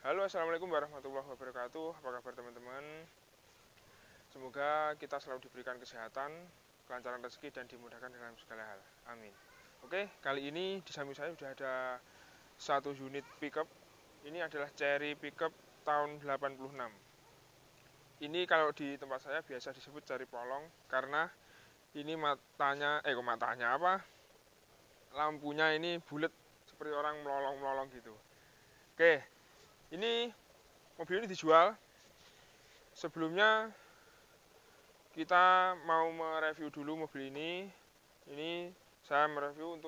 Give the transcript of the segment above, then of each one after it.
Halo, assalamualaikum warahmatullahi wabarakatuh. Apa kabar teman-teman? Semoga kita selalu diberikan kesehatan, kelancaran rezeki, dan dimudahkan dalam segala hal. Amin. Oke, kali ini di samping saya sudah ada satu unit pickup. Ini adalah Chery pickup tahun 86. Ini kalau di tempat saya biasa disebut Chery Polong karena ini lampunya ini bulat seperti orang melolong-melolong gitu. Oke, ini mobil ini dijual. Sebelumnya kita mau mereview dulu mobil ini. Ini saya mereview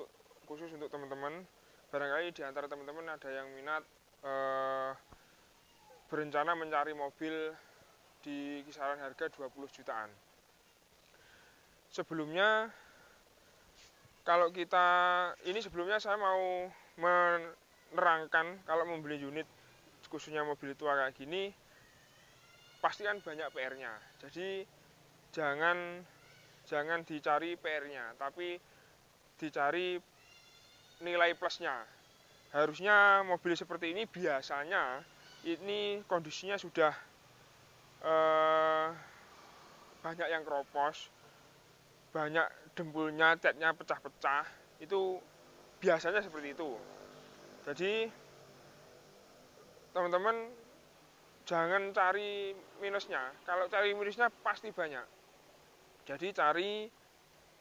khusus untuk teman-teman. Barangkali di antara teman-teman ada yang minat berencana mencari mobil di kisaran harga 20 jutaan. Sebelumnya sebelumnya saya mau menerangkan kalau membeli unit khususnya mobil tua kayak gini pasti kan banyak PR-nya. Jadi jangan dicari PR-nya, tapi dicari nilai plusnya. Harusnya mobil seperti ini biasanya ini kondisinya sudah banyak yang keropos, banyak dempulnya, catnya pecah-pecah. Itu biasanya seperti itu. Jadi teman-teman jangan cari minusnya. Kalau cari minusnya pasti banyak. Jadi cari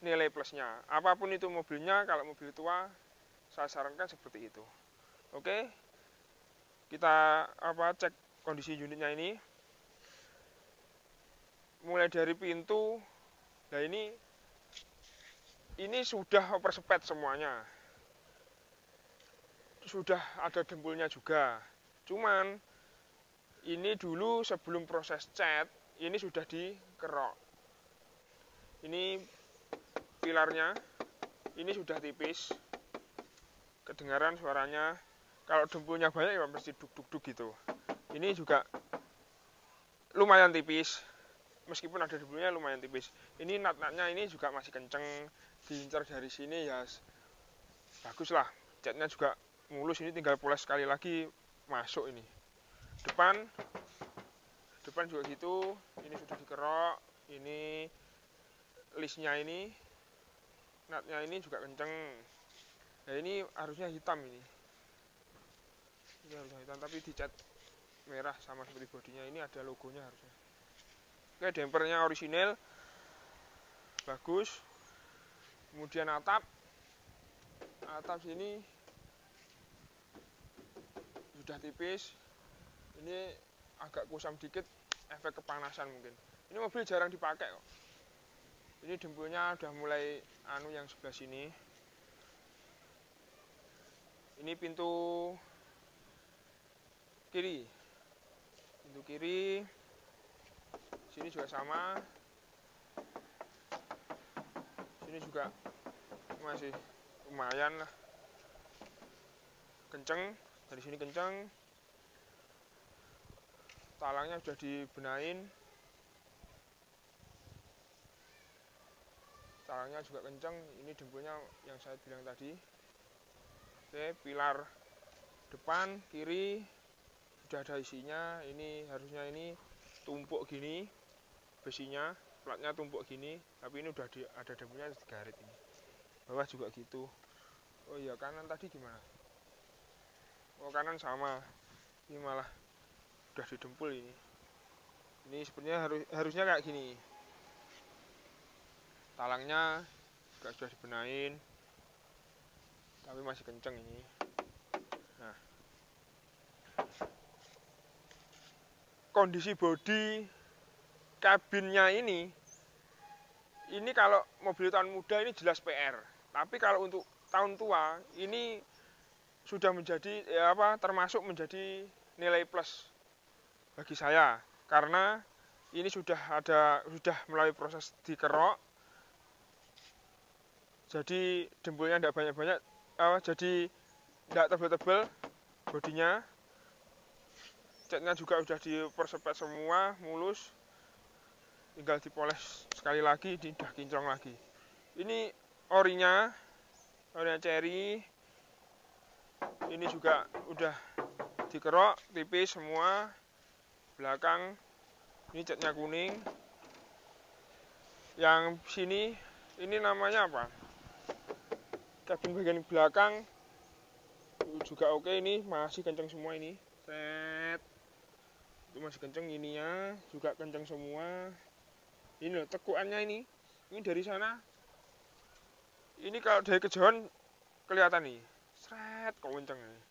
nilai plusnya. Apapun itu mobilnya, kalau mobil tua saya sarankan seperti itu. Oke. Kita cek kondisi unitnya ini. Mulai dari pintu. Nah ini sudah overspec semuanya. Sudah ada dempulnya juga. Cuman ini dulu sebelum proses cat, ini sudah dikerok. Ini pilarnya, ini sudah tipis. Kedengaran suaranya. Kalau dempulnya banyak ya mesti duk-duk-duk gitu. Ini juga lumayan tipis. Meskipun ada dempulnya lumayan tipis. Ini nat-natnya ini juga masih kenceng. Diincar dari sini ya bagus lah. Catnya juga mulus, ini tinggal poles sekali lagi masuk ini. Depan juga gitu. Ini sudah dikerok. Ini listnya ini, natnya ini juga kenceng. Nah ini harusnya hitam ini. Ini harusnya hitam tapi dicat merah sama seperti bodinya. Ini ada logonya harusnya. Oke, dampernya orisinil, bagus. Kemudian atap sini sudah tipis. Ini agak kusam dikit, efek kepanasan mungkin. Ini mobil jarang dipakai kok. Ini dempulnya udah mulai yang sebelah sini. Ini pintu kiri. Pintu kiri. Sini juga sama. Sini juga masih lumayan lah. Kenceng, dari sini kenceng. Talangnya sudah dibenahin. Talangnya juga kenceng. Ini dempulnya yang saya bilang tadi. Oke, pilar depan kiri sudah ada isinya. Ini harusnya ini tumpuk gini besinya, platnya tumpuk gini, tapi ini udah ada dempulnya digarit ini. Bawah juga gitu. Oh iya, kanan tadi gimana? Oh, kanan sama. Ini malah udah didempul ini. Ini sebenarnya harusnya kayak gini. Talangnya juga sudah dibenahin, tapi masih kenceng ini. Nah, kondisi bodi kabinnya ini kalau mobil tahun muda ini jelas PR. Tapi kalau untuk tahun tua ini sudah menjadi termasuk menjadi nilai plus bagi saya karena ini sudah melalui proses dikerok. Jadi dempulnya tidak banyak-banyak, jadi tidak tebal-tebal bodinya. Catnya juga sudah dipersepet semua, mulus. Tinggal dipoles sekali lagi, udah kinclong lagi. Ini orinya Chery. Ini juga udah dikerok tipis semua. Belakang ini catnya kuning. Yang sini ini namanya apa? Kabin bagian belakang juga oke, ini masih kenceng semua ini. Set. Itu masih kenceng, ininya juga kenceng semua. Ini loh tekuannya ini. Ini dari sana. Ini kalau dari kejauhan kelihatan nih. Sret kok kenceng nih.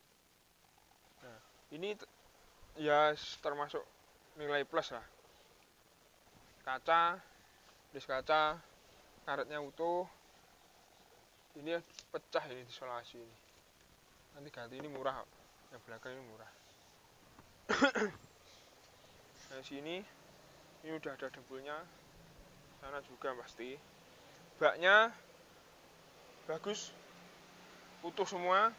Nah, ini ya termasuk nilai plus lah. Kaca, dis kaca, karetnya utuh. Ini pecah ini isolasi ini. Nanti ganti, ini murah. Yang belakang ini murah. Nah sini ini udah ada dempulnya. Sana juga pasti. Baknya bagus, utuh semua.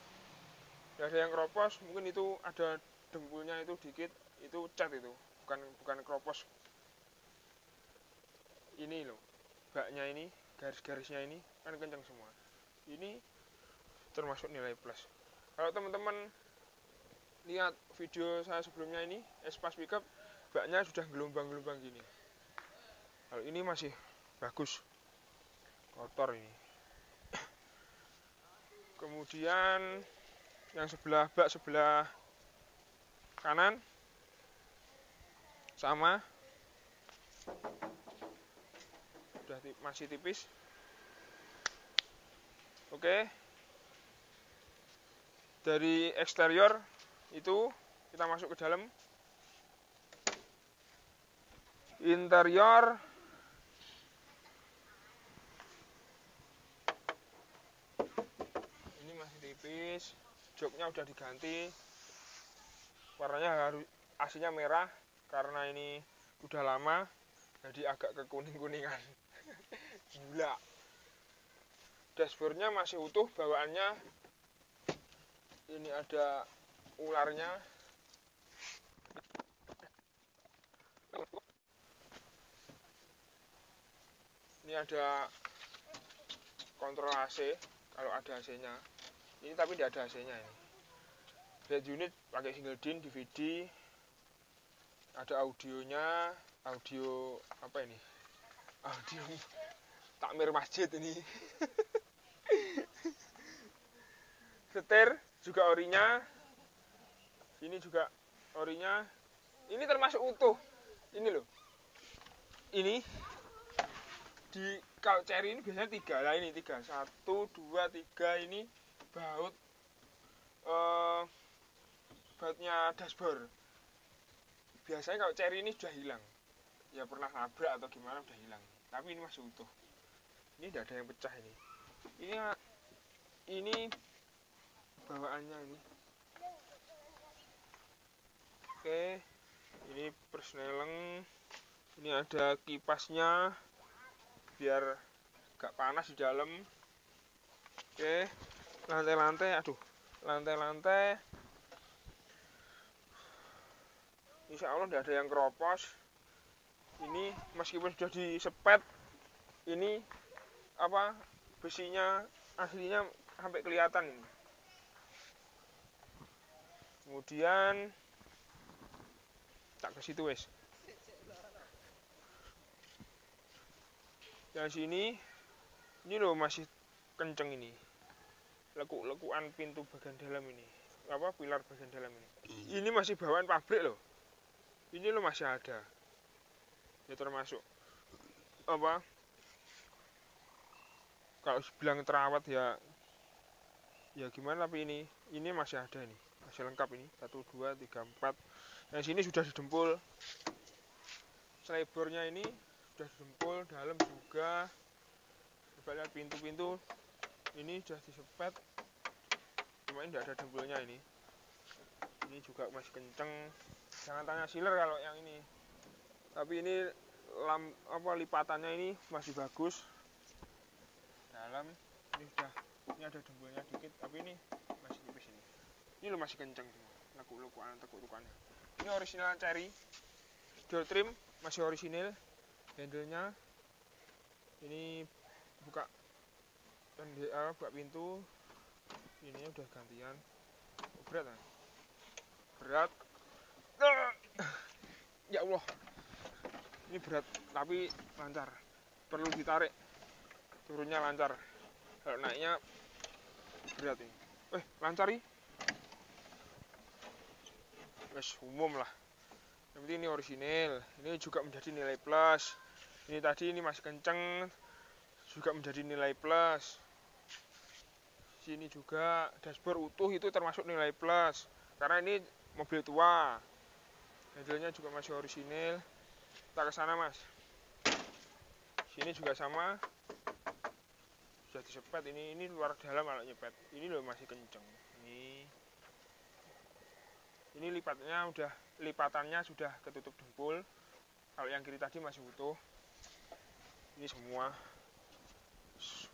Tidak ada yang keropos. Mungkin itu ada dempulnya itu dikit. Itu cat itu, bukan keropos. Ini loh, baknya ini, garis-garisnya ini kan kencang semua. Ini termasuk nilai plus. Kalau teman-teman lihat video saya sebelumnya ini, Espas pickup, baknya sudah gelombang-gelombang gini. Kalau ini masih bagus, kotor ini. Kemudian yang bak sebelah kanan sama, udah masih tipis. Oke. Dari eksterior itu kita masuk ke dalam. Interior ini masih tipis. Joknya udah diganti. Warnanya harus aslinya merah karena ini udah lama jadi agak kekuning-kuningan. Gila. Dashboardnya masih utuh bawaannya. Ini ada ularnya. Ini ada kontrol AC kalau ada AC-nya. Ini tapi tidak ada AC-nya ini. Head unit pakai single din DVD. Ada audionya, audio apa ini? Audio takmir masjid ini. Setir juga orinya. Ini juga orinya. Ini termasuk utuh. Ini loh. Ini di kalau Cherry ini biasanya 3. Nah ini 3. 1, 2, 3 ini baut bautnya dashboard. Biasanya kalau Cherry ini sudah hilang. Ya pernah nabrak atau gimana udah hilang. Tapi ini masih utuh. Ini tidak ada yang pecah ini. Ini bawaannya ini. Oke. Ini persneleng. Ini ada kipasnya biar gak panas di dalam. Oke. Lantai-lantai, aduh. Lantai-lantai. Insya Allah tidak ada yang keropos. Ini meskipun sudah disepet, ini apa besinya aslinya sampai kelihatan ini. Kemudian tak ke situ wes. Yang sini ini loh masih kenceng ini. Lekuk-lekukan pintu bagian dalam ini. Apa pilar bagian dalam ini. Ini masih bawaan pabrik loh. Ini loh masih ada. Ya termasuk apa? Kalau bilang terawat ya gimana, tapi ini masih ada ini. Masih lengkap ini. 1 2 3 4. Yang sini sudah didempul. Selebornya ini sudah didempul, dalam juga. Coba lihat pintu-pintu. Ini sudah disepet. Cuma ini tidak ada dempulnya ini. Ini juga masih kenceng. Jangan tanya sealer kalau yang ini. Tapi ini lipatannya ini masih bagus. Dalam ini ada dempulnya dikit, tapi ini masih tipis ini. Ini lo masih kenceng semua. Lekuk-lekukan, tekuk-tekukannya. Ini original Cherry. Door trim masih orisinil. Handle-nya ini buka pintu. Ini udah gantian. Berat kan? berat. Ya Allah, ini berat tapi lancar, perlu ditarik, turunnya lancar, kalau naiknya berat ini. Lancar nih, wes umum lah. Yang penting ini orisinil, ini juga menjadi nilai plus. Ini tadi ini masih kenceng, juga menjadi nilai plus. Sini juga dashboard utuh itu termasuk nilai plus, karena ini mobil tua. Handle-nya juga masih orisinil. Kita ke sana mas. Sini juga sama, sudah disepet. Ini luar dalam kalau nyepet. Ini loh masih kenceng. Ini lipatannya sudah ketutup dempul. Kalau yang kiri tadi masih utuh. Ini semua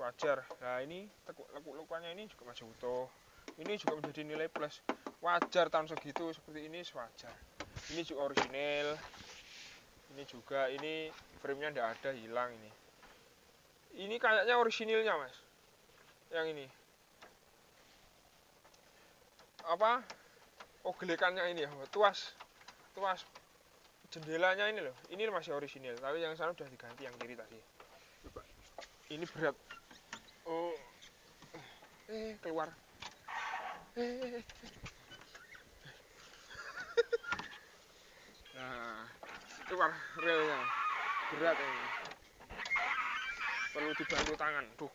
wajar. Nah ini lekuk-lekukannya ini juga masih utuh. Ini juga menjadi nilai plus. Wajar tahun segitu seperti ini wajar. Ini juga orisinil. Ini juga, ini frame-nya tidak ada, hilang ini. Ini kayaknya orisinilnya mas. Yang ini. Apa? Gelekannya ini ya, tuas jendelanya ini loh. Ini masih orisinil, tapi yang sana sudah diganti yang kiri tadi. Ini berat. Keluar. Nah, keluar relnya. Berat ini. Perlu dibantu tangan. Tuh.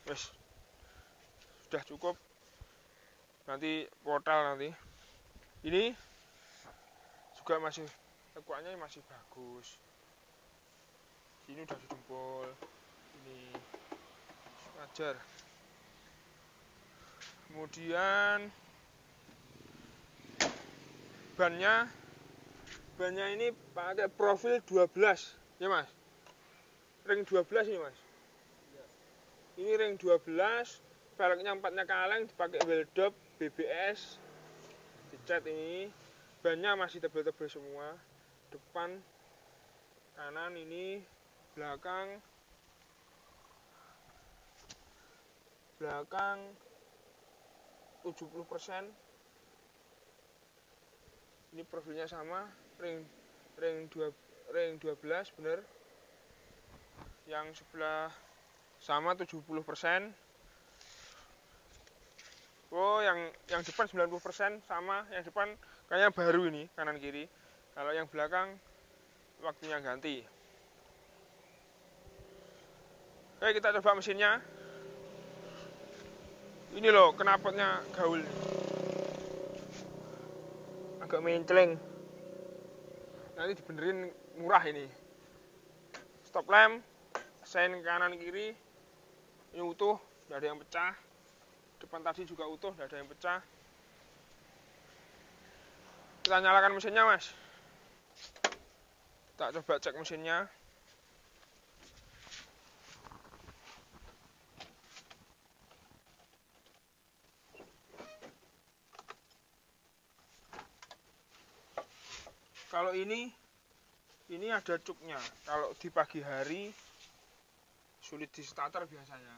Wes. Sudah cukup. Nanti portal nanti. Ini juga masih lekuannya masih bagus. Sini udah didempul. Ini wajar. Kemudian bannya ini pakai profil 12 ya mas, ring 12 ini mas. Ini ring 12, velgnya 4-nya kaleng, dipakai wheel dop BBS, dicat. Ini bannya masih tebal-tebal semua, depan kanan, ini belakang 70%. Ini profilnya sama, ring 12 bener. Yang sebelah sama 70%. Yang depan 90% sama. Yang depan kayaknya baru ini, kanan kiri. Kalau yang belakang waktunya ganti. Oke, kita coba mesinnya. Ini loh knalpotnya gaul, agak mencleng. Nanti dibenerin murah ini. Stop lamp, sein kanan kiri ini utuh, tidak ada yang pecah. Depan tadi juga utuh, tidak ada yang pecah. Kita nyalakan mesinnya mas. Kita coba cek mesinnya. Kalau ini ada cuknya. Kalau di pagi hari sulit di starter biasanya.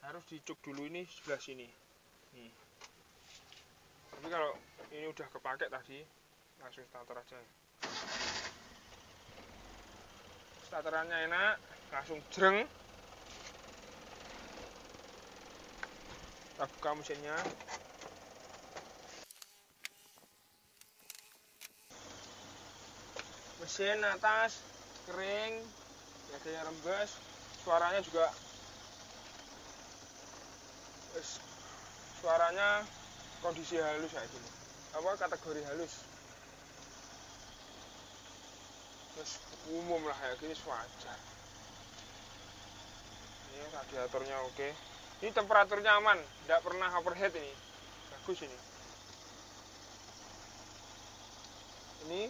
Harus dicuk dulu ini sebelah sini. Nih. Tapi kalau ini udah kepake tadi, langsung starter aja. Starterannya enak, langsung jreng. Kita buka mesinnya. Mesin atas kering, tidak ada yang rembes, suaranya juga kondisi halus kayak gini. Kategori halus. Terus umum lah kayak gini wajar. Ini radiatornya oke. Ini temperaturnya aman, tidak pernah overheat ini. Bagus ini. Ini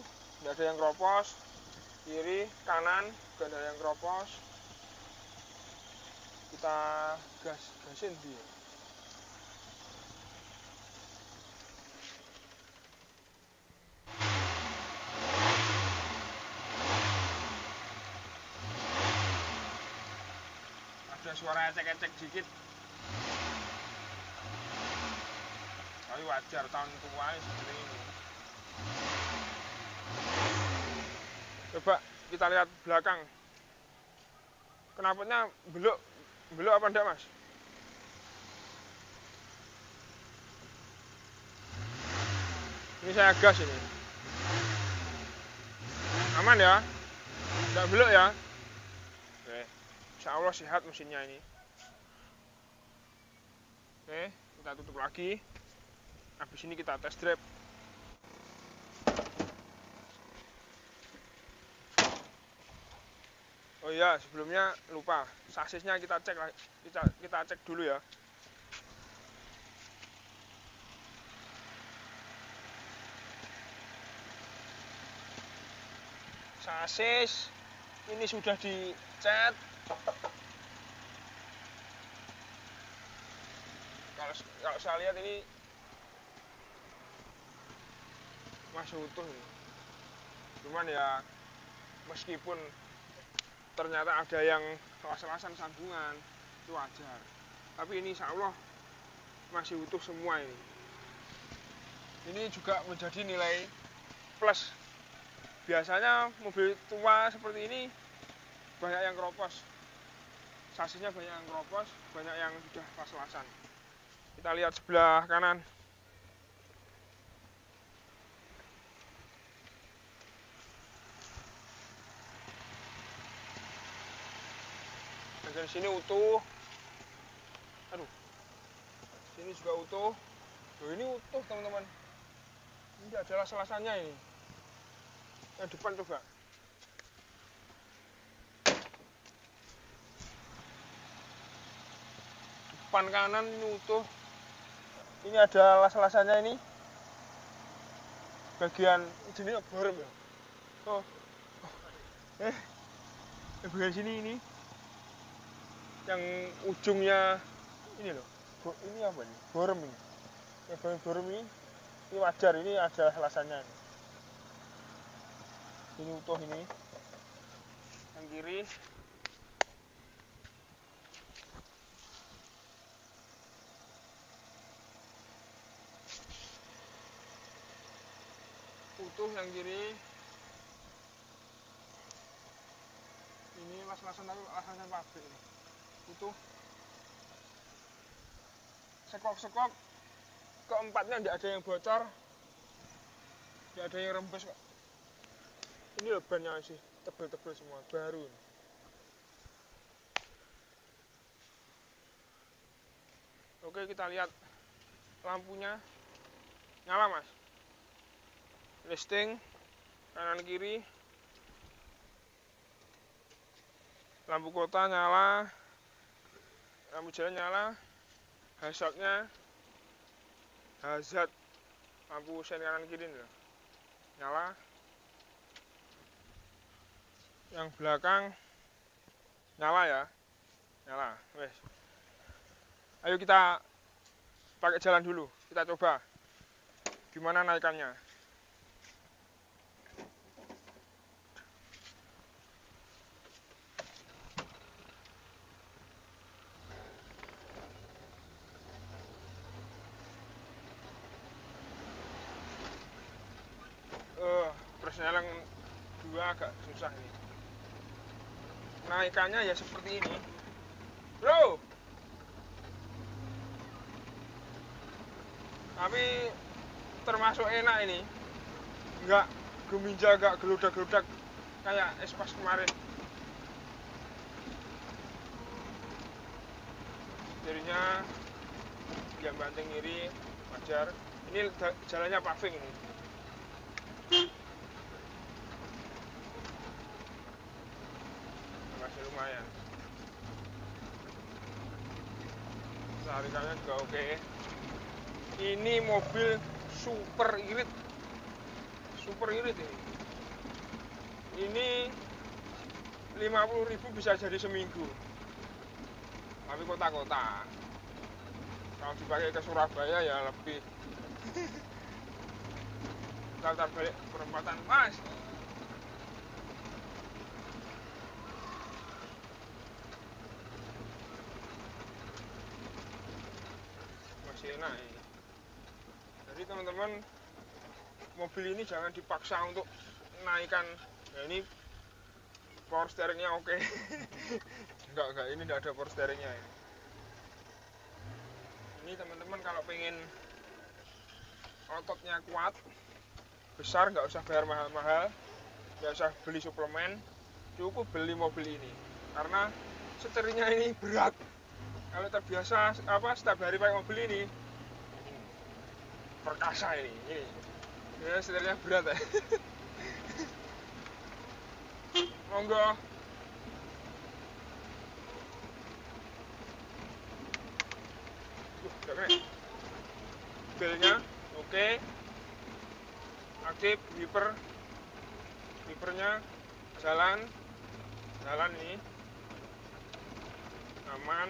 tidak ada yang keropos, kiri, kanan, tidak ada yang keropos. Kita gasin dia. Ada suara ecek-ecek dikit, tapi sekali wajar tahun tua seperti ini. Coba kita lihat belakang. Knalpotnya belok apa enggak, Mas? Ini saya gas ini. Aman ya? Enggak belok ya? Oke. Insya Allah sehat mesinnya ini. Oke, kita tutup lagi. Habis ini kita test drive. Oh iya, sebelumnya lupa. Sasisnya kita cek dulu ya. Sasis ini sudah dicat. Kalau saya lihat ini masih utuh ini. Cuman ya meskipun ternyata ada yang kelas-kelasan sambungan, itu wajar. Tapi ini insya Allah masih utuh semua ini. Ini juga menjadi nilai plus. Biasanya mobil tua seperti ini banyak yang keropos. Sasisnya banyak yang keropos, banyak yang sudah kelas-kelasan. Kita lihat sebelah kanan. Bagian sini utuh. Aduh. Sini juga utuh. Loh, ini utuh, teman-teman. Ini adalah selasannya ini. Yang depan coba. Depan kanan ini utuh. Ini ada las-lasannya ini. Bagian jenisnya borem ya. Oh. Bagian sini ini. Yang ujungnya ini loh. Ini apa nih? Borem ini. Yang bagian borem ini wajar, ini ada lasannya ini. Ini utuh ini. Yang kiri utuh, yang kiri ini las-lasan pabrik ini. Utuh. Sekok-sekok keempatnya tidak ada yang bocor, tidak ada yang rembes kok. Ini loh bannya sih tebel-tebel semua, baru. Oke, kita lihat lampunya nyala, Mas. Listing kanan kiri, lampu kota nyala, lampu jalan nyala, hazardnya hazard lampu sen kanan kiri nih, nyala. Yang belakang nyala ya, nyala. Wes, ayo kita pakai jalan dulu, kita coba gimana naikannya. Presnya yang dua agak susah ini. Naikannya ya seperti ini, bro. Tapi termasuk enak ini, nggak geminja, nggak geludak-geludak kayak Espas kemarin. Jadinya dia banting kiri wajar. Ini jalannya paving ini. Masih lumayan. Tarikannya juga oke. Ini mobil super irit ini. Ini 50.000 bisa jadi seminggu. Tapi kota-kota. Kalau dipakai ke Surabaya ya lebih. Kita balik perempatan, Mas. Masih enak ini. Jadi teman-teman, mobil ini jangan dipaksa untuk naikkan. Nah, ini power steeringnya oke. Enggak, ini enggak ada power steeringnya ini. Ini teman-teman kalau pengen ototnya kuat, besar, nggak usah bayar mahal-mahal, nggak usah beli suplemen, cukup beli mobil ini. Karena setirnya ini berat. Kalau terbiasa setiap hari pakai mobil ini, perkasa ini. Ya, setirnya berat ya. Monggo. Belnya oke. Aktif, wipernya jalan ini aman.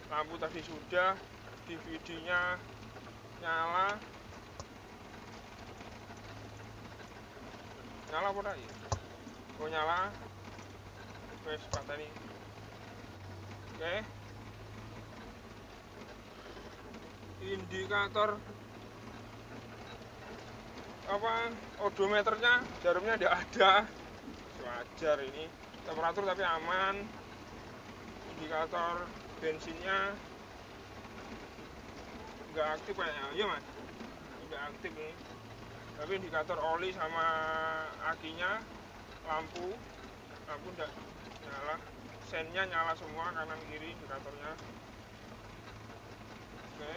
Lampu tadi sudah, DVD-nya nyala apa lagi? Oh, nyala. Wes pateni. Oke. Indikator odometernya, jarumnya tidak ada. Wajar ini. Temperatur tapi aman. Indikator bensinnya nggak aktif kayaknya. Iya Mas, nggak aktif nih. Tapi indikator oli sama akinya, lampu nggak nyala. Sennya nyala semua, kanan kiri indikatornya. Oke.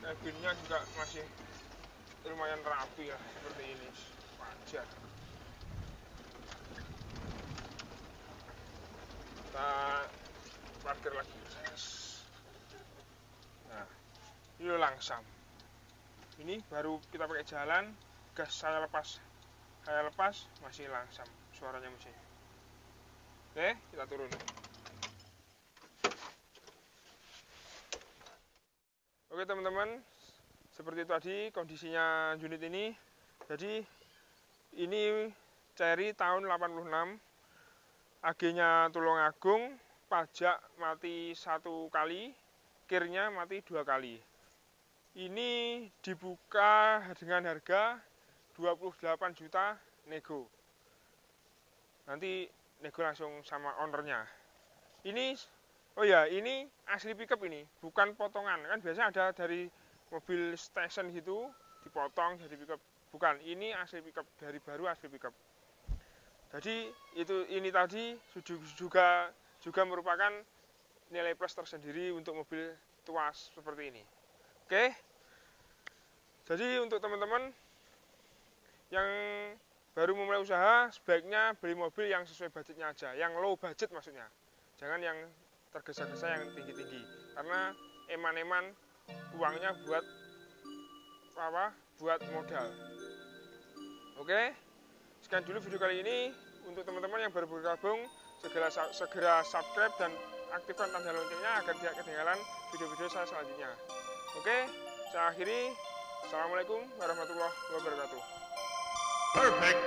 Kabinnya juga masih lumayan rapi ya, seperti ini. Wajar. Kita parkir lagi. Nah, ini langsam. Ini baru kita pakai jalan, gas saya lepas masih langsam suaranya mesin. Oke, kita turun. Oke teman-teman, seperti tadi kondisinya unit ini. Jadi ini Cherry tahun 86. AG-nya Tulungagung, pajak mati 1 kali, kirnya mati 2 kali. Ini dibuka dengan harga 28 juta nego. Nanti nego langsung sama ownernya. Ini ini asli pickup ini, bukan potongan. Kan biasanya ada dari mobil station gitu dipotong jadi pickup. Bukan, ini asli pickup, dari baru asli pickup. Jadi ini tadi juga merupakan nilai plus tersendiri untuk mobil tuas seperti ini. Oke. Jadi untuk teman-teman yang baru memulai usaha, sebaiknya beli mobil yang sesuai budgetnya aja, yang low budget maksudnya. Jangan yang tergesa-gesa yang tinggi-tinggi. Karena eman-eman uangnya buat modal. Oke. Sekian dulu video kali ini. Untuk teman-teman yang baru bergabung, segera subscribe dan aktifkan tanda loncengnya agar tidak ketinggalan video-video saya selanjutnya. Oke, saya akhiri. Assalamualaikum warahmatullahi wabarakatuh. Perfect.